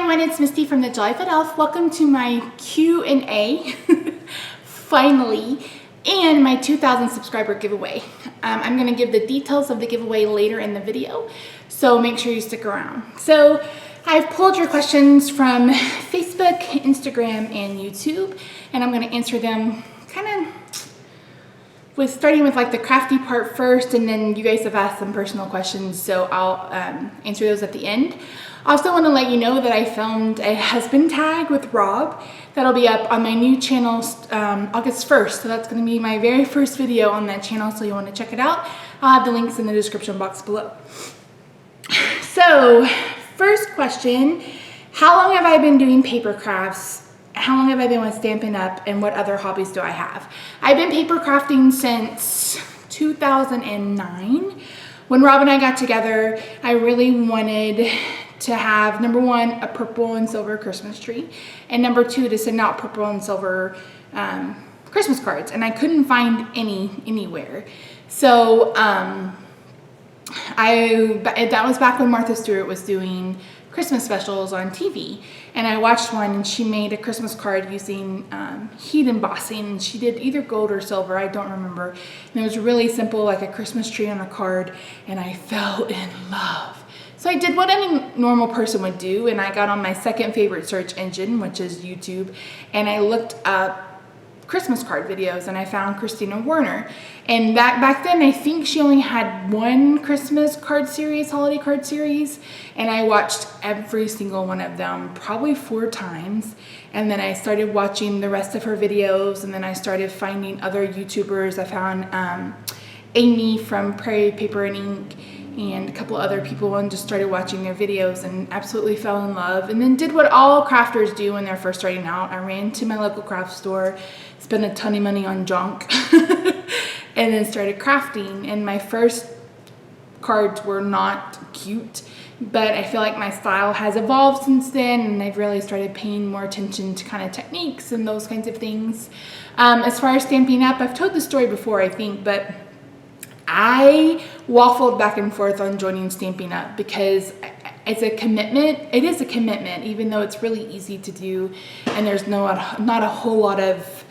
everyone, it's Misty from the Joyful Elf. Welcome to my Q&A, finally, and my 2,000 subscriber giveaway. I'm going to give the details of the giveaway later in the video, so make sure you stick around. So I've pulled your questions from Facebook, Instagram, and YouTube, and I'm going to answer them kind of starting with like the crafty part first, and then you guys have asked some personal questions, so I'll answer those at the end. I also want to let you know that I filmed a husband tag with Rob that'll be up on my new channel August 1st. So that's going to be my very first video on that channel, so you want to check it out. I'll have the links in the description box below. So first question, how long have I been doing paper crafts? How long have I been with Stampin' Up? And what other hobbies do I have? I've been paper crafting since 2009. When Rob and I got together, I really wanted to have, number one, a purple and silver Christmas tree, and number two, to send out purple and silver Christmas cards, and I couldn't find any anywhere. So that was back when Martha Stewart was doing Christmas specials on TV, and I watched one, and she made a Christmas card using heat embossing. She did either gold or silver, I don't remember, and it was really simple, like a Christmas tree on a card, and I fell in love. So I did what any normal person would do, and I got on my second favorite search engine, which is YouTube, and I looked up Christmas card videos, and I found Christina Werner. And back then, I think she only had one Christmas card series, holiday card series, and I watched every single one of them, probably 4 times. And then I started watching the rest of her videos, and then I started finding other YouTubers. I found Amy from Prairie Paper and Ink, and a couple other people, and just started watching their videos and absolutely fell in love, and then did what all crafters do when they're first starting out. I ran to my local craft store, spent a ton of money on junk, and then started crafting. And my first cards were not cute, but I feel like my style has evolved since then, and I've really started paying more attention to kind of techniques and those kinds of things. As far as Stampin' Up, I've told the story before, I think, but I waffled back and forth on joining Stampin' Up because it's a commitment. It is a commitment, even though it's really easy to do, and there's not a whole lot of,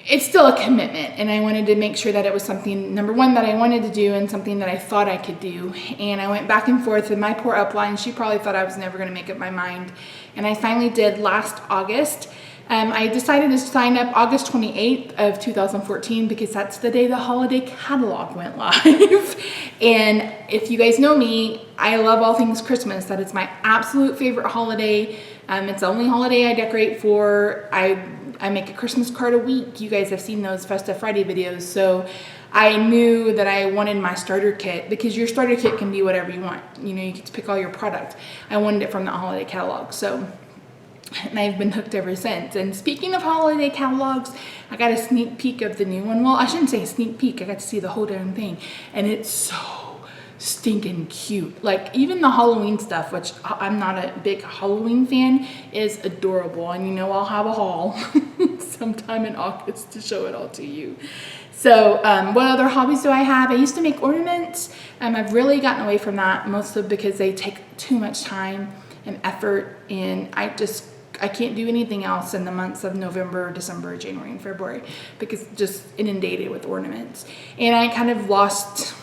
it's still a commitment, and I wanted to make sure that it was something, number one, that I wanted to do, and something that I thought I could do. And I went back and forth, and my poor upline, she probably thought I was never going to make up my mind, and I finally did last August. I decided to sign up August 28th of 2014 because that's the day the holiday catalog went live. And if you guys know me, I love all things Christmas. That is my absolute favorite holiday. It's the only holiday I decorate for. I make a Christmas card a week. You guys have seen those Festive Friday videos. So I knew that I wanted my starter kit, because your starter kit can be whatever you want. You know, you get to pick all your product. I wanted it from the holiday catalog. And I've been hooked ever since. And speaking of holiday catalogs, I got a sneak peek of the new one. Well, I shouldn't say sneak peek. I got to see the whole damn thing. And it's so stinking cute. Like, even the Halloween stuff, which I'm not a big Halloween fan, is adorable. And you know, I'll have a haul sometime in August to show it all to you. So what other hobbies do I have? I used to make ornaments. I've really gotten away from that, mostly because they take too much time and effort, and I can't do anything else in the months of November, December, January, and February, because just inundated with ornaments. And I kind of lost,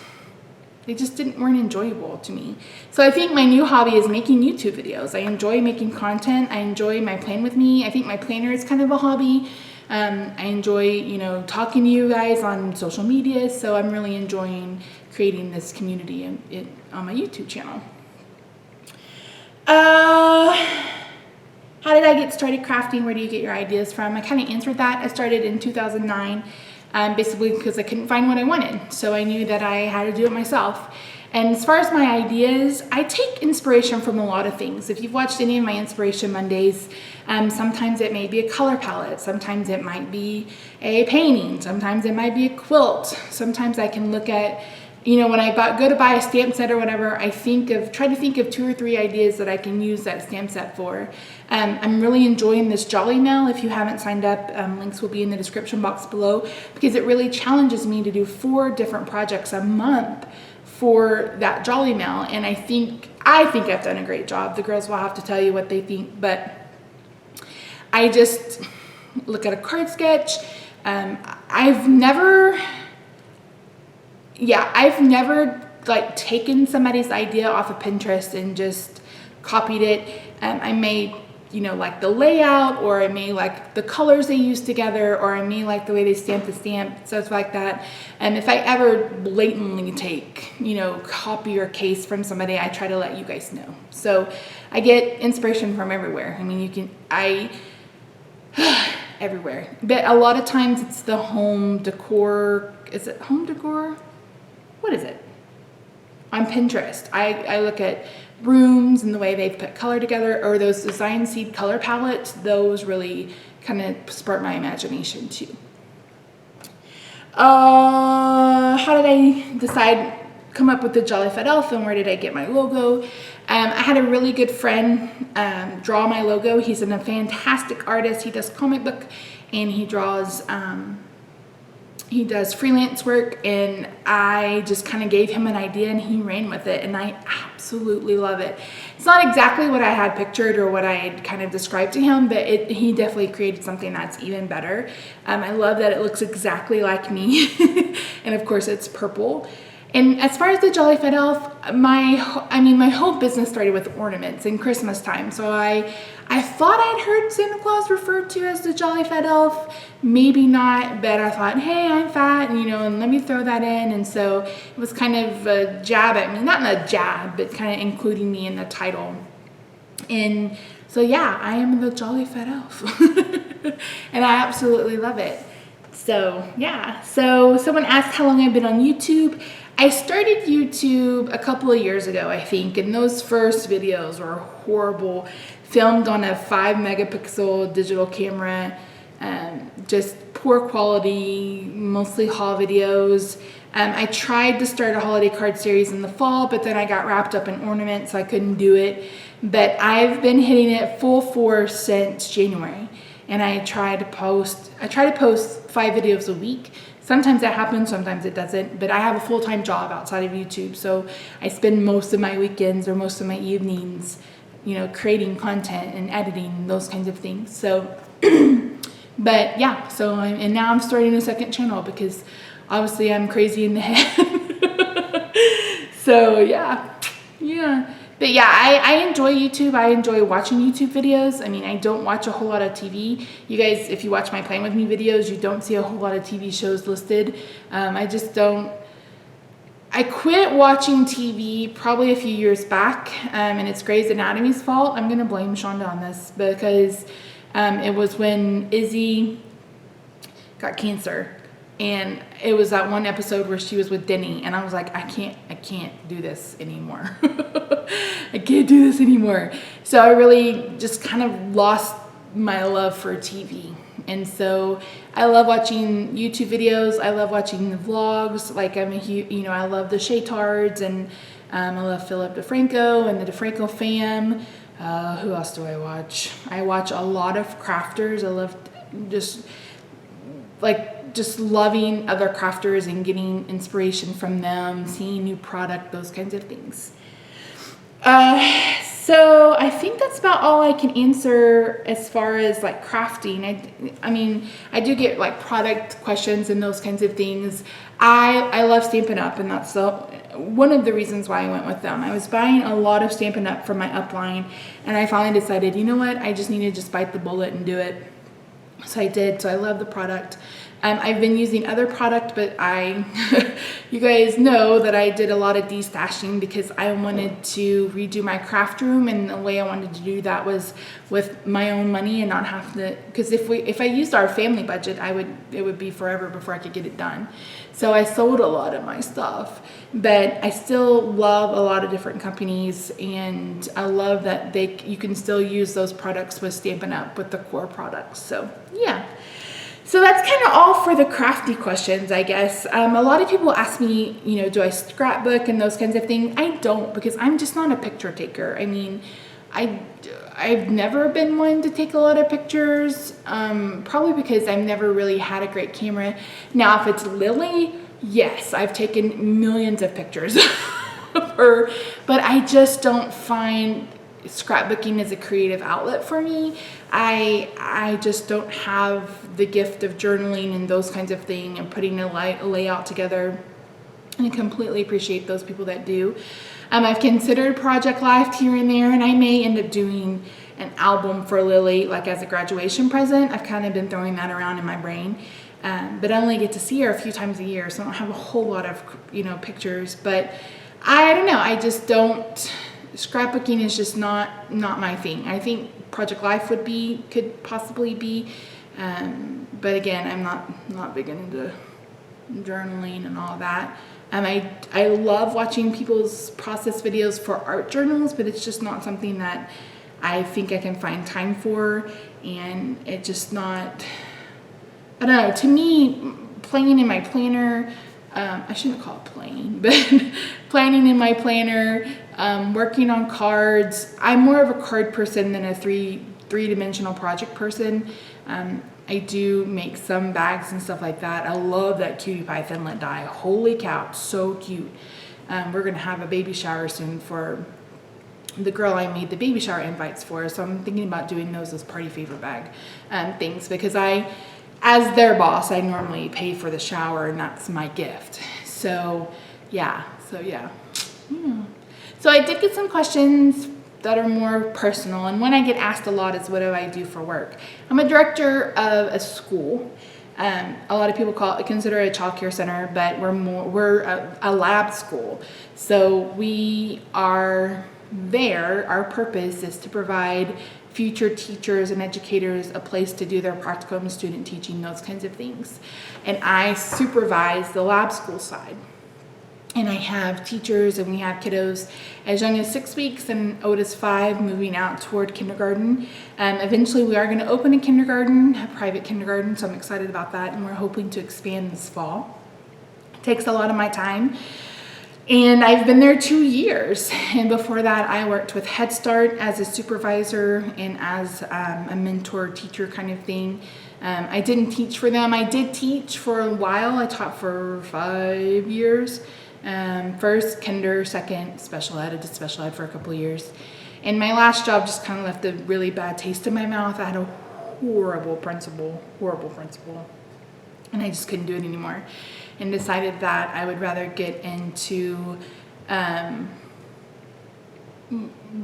they just weren't enjoyable to me. So I think my new hobby is making YouTube videos. I enjoy making content. I enjoy my plan with me. I think my planner is kind of a hobby. I enjoy, you know, talking to you guys on social media. So I'm really enjoying creating this community on my YouTube channel. How did I get started crafting? Where do you get your ideas from? I kind of answered that. I started in 2009, basically because I couldn't find what I wanted. So I knew that I had to do it myself. And as far as my ideas, I take inspiration from a lot of things. If you've watched any of my Inspiration Mondays, sometimes it may be a color palette. Sometimes it might be a painting. Sometimes it might be a quilt. Sometimes I can look at, you know, when I go to buy a stamp set or whatever, I try to think of 2 or 3 ideas that I can use that stamp set for. I'm really enjoying this Jolly Mail. If you haven't signed up, links will be in the description box below, because it really challenges me to do 4 different projects a month for that Jolly Mail. And I think I think I've done a great job. The girls will have to tell you what they think, but I just look at a card sketch. I've never like taken somebody's idea off of Pinterest and just copied it. I may, you know, like the layout, or I may like the colors they use together, or I may like the way they stamp the stamp, stuff like that. And if I ever blatantly take, you know, copy or case from somebody, I try to let you guys know. So I get inspiration from everywhere. I mean, everywhere. But a lot of times it's the home decor. Is it home decor? What is it? On Pinterest. I look at rooms and the way they've put color together, or those design seed color palettes. Those really kind of spark my imagination too. How did I come up with the Jolly Fat Elf, and where did I get my logo? I had a really good friend draw my logo. He's a fantastic artist. He does comic book, and he draws, he does freelance work, and I just kind of gave him an idea and he ran with it, and I absolutely love it. It's not exactly what I had pictured or what I had kind of described to him, but he definitely created something that's even better. I love that it looks exactly like me, and of course it's purple. And as far as the Jolly Fat Elf, my whole business started with ornaments in Christmas time. So I thought I'd heard Santa Claus referred to as the Jolly Fat Elf. Maybe not, but I thought, hey, I'm fat, and, you know, and let me throw that in. And so it was kind of a jab at me, not a jab, but kind of including me in the title. And so yeah, I am the Jolly Fat Elf, and I absolutely love it. So yeah, so someone asked how long I've been on YouTube. I started YouTube a couple of years ago, I think, and those first videos were horrible, filmed on a 5 megapixel digital camera, just poor quality, mostly haul videos. I tried to start a holiday card series in the fall, but then I got wrapped up in ornaments, so I couldn't do it. But I've been hitting it full force since January, and I try to post 5 videos a week. Sometimes that happens, sometimes it doesn't, but I have a full-time job outside of YouTube, so I spend most of my weekends or most of my evenings, you know, creating content and editing, those kinds of things. So, but yeah, so and now I'm starting a second channel because obviously I'm crazy in the head. So yeah. But yeah, I enjoy YouTube. I enjoy watching YouTube videos. I mean, I don't watch a whole lot of TV. You guys, if you watch my Playing With Me videos, you don't see a whole lot of TV shows listed. I just don't. I quit watching TV probably a few years back, and it's Grey's Anatomy's fault. I'm going to blame Shonda on this because it was when Izzy got cancer. And it was that one episode where she was with Denny, and I was like, I can't do this anymore. I can't do this anymore. So I really just kind of lost my love for TV. And so I love watching YouTube videos. I love watching the vlogs. Like I love the Shaytards, and I love Philip DeFranco and the DeFranco fam. Who else do I watch? I watch a lot of crafters. I love just loving other crafters and getting inspiration from them, seeing new product, those kinds of things. So I think that's about all I can answer as far as like crafting. I mean, I do get like product questions and those kinds of things. I love Stampin' Up, and that's one of the reasons why I went with them. I was buying a lot of Stampin' Up for my upline, and I finally decided, you know what, I just need to just bite the bullet and do it. So I did. So I love the product. I've been using other product, but you guys know that I did a lot of destashing because I wanted to redo my craft room, and the way I wanted to do that was with my own money and not have to, because if I used our family budget, it would be forever before I could get it done. So I sold a lot of my stuff, but I still love a lot of different companies, and I love that you can still use those products with Stampin' Up with the core products. So yeah. So that's kind of all for the crafty questions, I guess. A lot of people ask me, you know, do I scrapbook and those kinds of things? I don't, because I'm just not a picture taker. I mean, I've never been one to take a lot of pictures, probably because I've never really had a great camera. Now, if it's Lily, yes, I've taken millions of pictures. of her, but I just don't find scrapbooking as a creative outlet for me. I just don't have the gift of journaling and those kinds of things and putting a layout together. And I completely appreciate those people that do. I've considered Project Life here and there, and I may end up doing an album for Lily, like as a graduation present. I've kind of been throwing that around in my brain, but I only get to see her a few times a year, so I don't have a whole lot of, pictures. But I don't know. I just don't. Scrapbooking is just not my thing. I think Project Life could possibly be, but again, I'm not big into journaling and all that. I love watching people's process videos for art journals, but it's just not something that I think I can find time for, and it just not, I don't know, to me, playing in my planner, I shouldn't call it playing, but planning in my planner, working on cards. I'm more of a card person than a three-dimensional project person. I do make some bags and stuff like that. I love that cutie pie thinlet die. Holy cow, it's so cute. We're gonna have a baby shower soon for the girl I made the baby shower invites for. So I'm thinking about doing those as party favor bag things, because as their boss, I normally pay for the shower, and that's my gift. So yeah. So I did get some questions that are more personal, and one I get asked a lot is, what do I do for work? I'm a director of a school. A lot of people consider it a child care center, but we're a lab school. So we are there. Our purpose is to provide future teachers and educators a place to do their practicum and student teaching, those kinds of things. And I supervise the lab school side. And I have teachers, and we have kiddos as young as 6 weeks and old as 5, moving out toward kindergarten. Eventually we are going to open a kindergarten, a private kindergarten, so I'm excited about that, and we're hoping to expand this fall. It takes a lot of my time, and I've been there 2 years. And before that, I worked with Head Start as a supervisor and as a mentor teacher kind of thing. I didn't teach for them. I did teach for a while. I taught for 5 years. First kinder, second special ed. I did special ed for a couple of years, and my last job just kind of left a really bad taste in my mouth. I had a horrible principal, and I just couldn't do it anymore, and decided that I would rather get into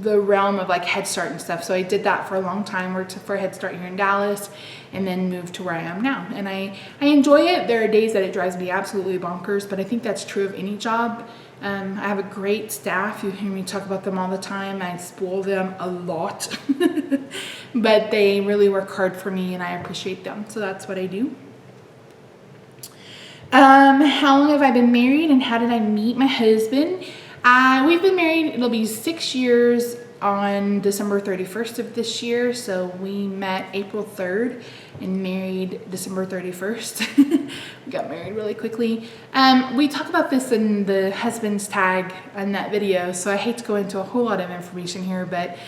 the realm of like Head Start and stuff. So I did that for a long time, worked for Head Start here in Dallas, and then moved to where I am now. And I enjoy it. There are days that it drives me absolutely bonkers, but I think that's true of any job. I have a great staff. You hear me talk about them all the time. I spoil them a lot, but they really work hard for me, and I appreciate them. So that's what I do. How long have I been married, and how did I meet my husband? We've been married, it'll be 6 years on December 31st of this year. So we met April 3rd and married December 31st. We got married really quickly. We talk about this in the husband's tag on that video, so I hate to go into a whole lot of information here, but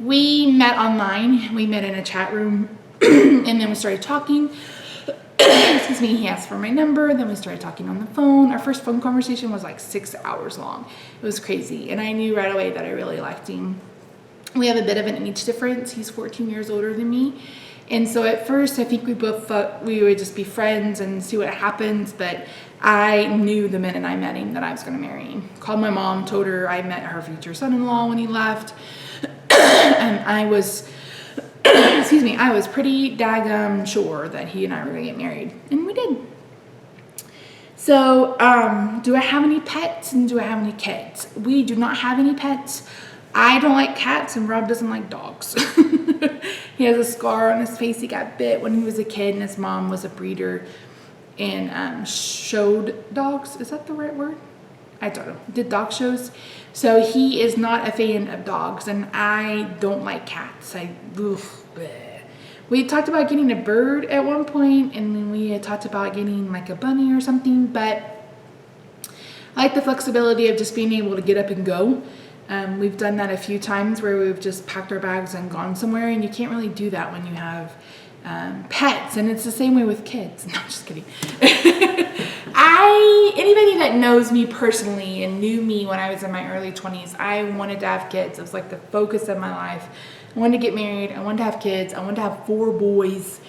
we met online. We met in a chat room and then we started talking. Excuse me, he asked for my number, then we started talking on the phone. Our first phone conversation was like 6 hours long. It was crazy, and I knew right away that I really liked him. We have a bit of an age difference. He's 14 years older than me, and so at first I think we both thought we would just be friends and see what happens, but I knew the minute I met him that I was going to marry him. Called my mom, told her I met her future son-in-law when he left, and I was I was pretty daggum sure that he and I were gonna get married, and we did. So, do I have any pets, and do I have any kids? We do not have any pets. I don't like cats, and Rob doesn't like dogs. He has a scar on his face. He got bit when he was a kid, and his mom was a breeder and showed dogs. Is that the right word? I don't know. Did dog shows. So he is not a fan of dogs, and I don't like cats. We talked about getting a bird at one point, and then we had talked about getting like a bunny or something, but I like the flexibility of just being able to get up and go. We've done that a few times where we've just packed our bags and gone somewhere, and you can't really do that when you have pets, and it's the same way with kids. No, I'm just kidding. Anybody that knows me personally and knew me when I was in my early 20s, I wanted to have kids. It was like the focus of my life. I wanted to get married. I wanted to have kids. I wanted to have 4 boys.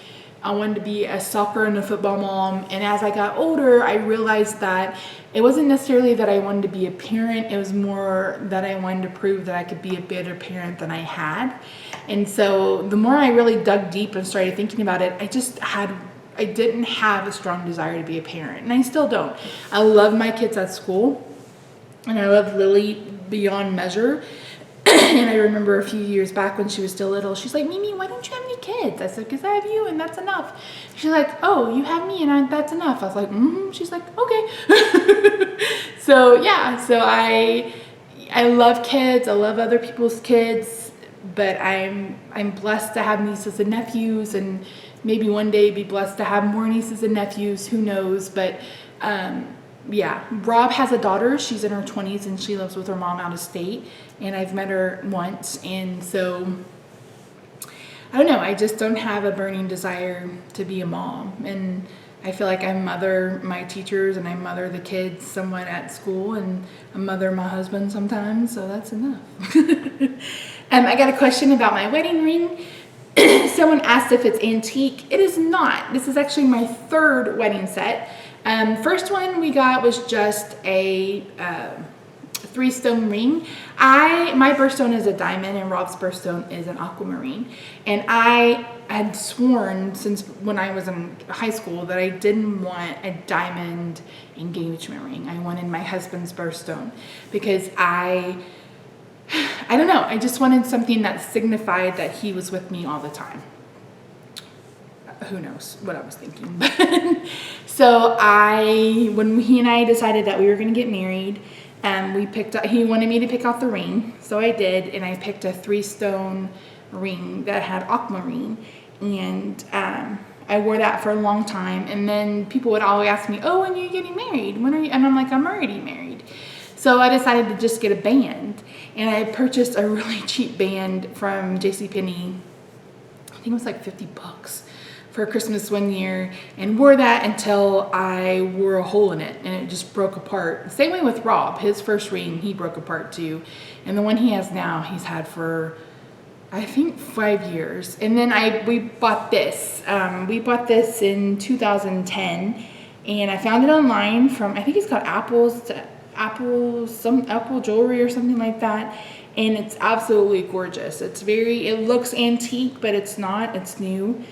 I wanted to be a soccer and a football mom. And as I got older, I realized that it wasn't necessarily that I wanted to be a parent. It was more that I wanted to prove that I could be a better parent than I had. And so the more I really dug deep and started thinking about it, I didn't have a strong desire to be a parent. And I still don't. I love my kids at school. And I love Lily beyond measure. And I remember a few years back when she was still little, she's like, Mimi, why don't you have any kids? I said, because I have you and that's enough. She's like, oh, you have me and that's enough. I was like, mm-hmm. She's like, okay. So yeah, so I love kids. I love other people's kids, but I'm blessed to have nieces and nephews, and maybe one day be blessed to have more nieces and nephews. Who knows? But yeah, Rob has a daughter. She's in her 20s and she lives with her mom out of state. And I've met her once. And so, I don't know. I just don't have a burning desire to be a mom. And I feel like I mother my teachers and I mother the kids somewhat at school. And I mother my husband sometimes. So that's enough. I got a question about my wedding ring. Someone asked if it's antique. It is not. This is actually my 3rd wedding set. First one we got was just a 3-stone ring. My birthstone is a diamond and Rob's birthstone is an aquamarine. And I had sworn since when I was in high school that I didn't want a diamond engagement ring. I wanted my husband's birthstone because I don't know, I just wanted something that signified that he was with me all the time. Who knows what I was thinking. So when he and I decided that we were going to get married, he wanted me to pick out the ring. So I did, and I picked a 3-stone ring that had aquamarine. And I wore that for a long time. And then people would always ask me, oh, when are you getting married? When are you? And I'm like, I'm already married. So I decided to just get a band. And I purchased a really cheap band from JCPenney. I think it was like $50 for Christmas one year, and wore that until I wore a hole in it and it just broke apart. Same way with Rob. His first ring, he broke apart too. And the one he has now, he's had for, I think, 5 years. And then we bought this. We bought this in 2010, and I found it online from, I think it's called Apple Jewelry or something like that. And it's absolutely gorgeous. It looks antique, but it's not. It's new.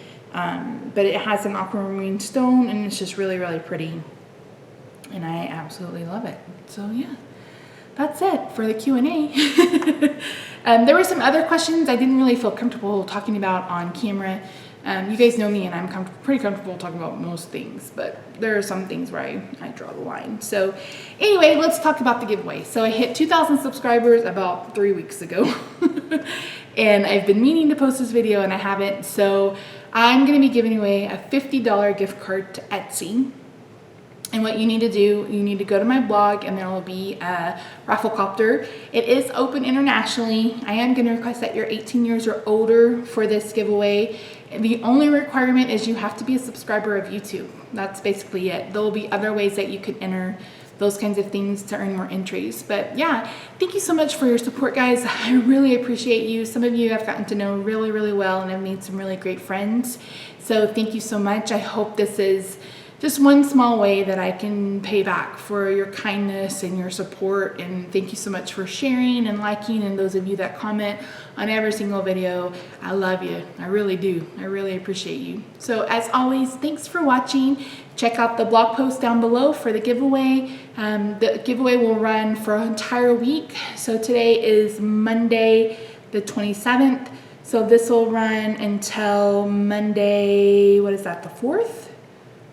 But it has an aquamarine stone, and it's just really, really pretty. And I absolutely love it. So yeah, that's it for the Q&A. There were some other questions I didn't really feel comfortable talking about on camera. You guys know me, and I'm pretty comfortable talking about most things, but there are some things where I draw the line. So anyway, let's talk about the giveaway. So I hit 2,000 subscribers about 3 weeks ago. And I've been meaning to post this video and I haven't. So I'm going to be giving away a $50 gift card to Etsy. And what you need to do, you need to go to my blog, and there will be a Rafflecopter. It is open internationally. I am going to request that you're 18 years or older for this giveaway. The only requirement is you have to be a subscriber of YouTube. That's basically it. There will be other ways that you can enter those kinds of things to earn more entries. But yeah, thank you so much for your support, guys. I really appreciate you. Some of you I've gotten to know really, really well, and I've made some really great friends. So thank you so much. I hope this is just one small way that I can pay back for your kindness and your support. And thank you so much for sharing and liking, and those of you that comment on every single video. I love you. I really do. I really appreciate you. So as always, thanks for watching. Check out the blog post down below for the giveaway. The giveaway will run for an entire week. So today is Monday the 27th. So this will run until Monday, what is that, the 4th?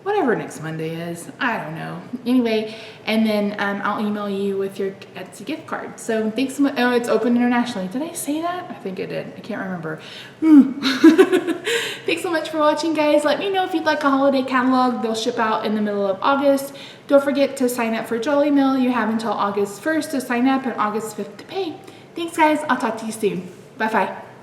Whatever next Monday is, I don't know. Anyway, and then I'll email you with your Etsy gift card. So thanks so much. Oh, it's open internationally. Did I say that? I think I did. I can't remember. Thanks so much for watching, guys. Let me know if you'd like a holiday catalog. They'll ship out in the middle of August. Don't forget to sign up for Jolly Mail. You have until August 1st to sign up and August 5th to pay. Thanks, guys. I'll talk to you soon. Bye-bye.